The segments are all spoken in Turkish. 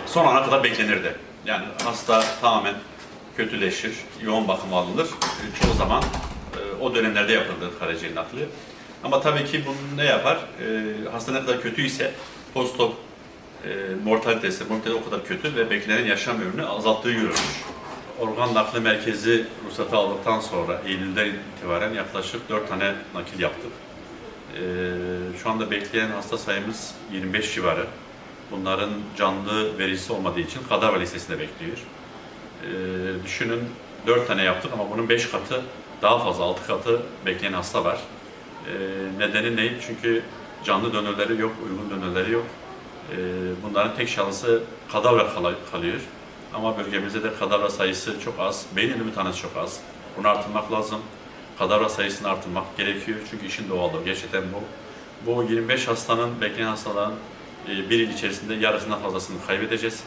son ana kadar beklenirdi. Yani hasta tamamen kötüleşir, yoğun bakıma alınır. Çoğu zaman o dönemlerde yapılır karaciğer nakli. Ama tabii ki bunu ne yapar? Hasta ne kadar kötüyse post-op mortalitesi o kadar kötü ve beklenen yaşam ömrünü azalttığı görülmüş. Organ nakli merkezi ruhsatı aldıktan sonra Eylül'den itibaren yaklaşık 4 tane nakil yaptık. Şu anda bekleyen hasta sayımız 25 civarı. Bunların canlı verisi olmadığı için kadavra listesinde bekliyor. Düşünün 4 tane yaptık ama bunun 5 katı daha fazla, 6 katı bekleyen hasta var. Nedeni ne? Çünkü canlı donörleri yok, uygun donörleri yok. Bunların tek şansı kadavra kalıyor. Ama bölgemizde de kadavra sayısı çok az, beyin ölümü tanısı çok az. Bunu artırmak lazım. Kadavra sayısını artırmak gerekiyor çünkü işin doğalı. Gerçekten bu 25 hastanın, bekleyen hastaların bir yıl içerisinde yarısından fazlasını kaybedeceğiz.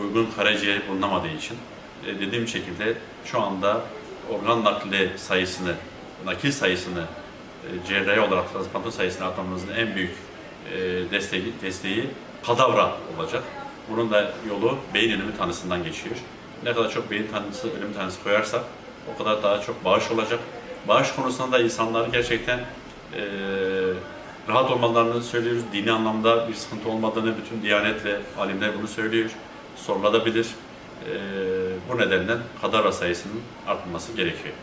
Uygun karaciğer bulunamadığı için. Dediğim şekilde şu anda organ nakli sayısını, nakil sayısını, cerrahi olarak transplantasyon sayısını arttırmamızın en büyük desteği kadavra olacak. Bunun da yolu beyin ölümü tanısından geçiyor. Ne kadar çok beyin tanısı, ölüm tanısı koyarsak o kadar daha çok bağış olacak. Bağış konusunda da insanların gerçekten rahat olmalarını söylüyoruz. Dini anlamda bir sıkıntı olmadığını bütün Diyanet ve alimler bunu söylüyor. Sorulabilir. Bu nedenle kadavra sayısının artması gerekiyor.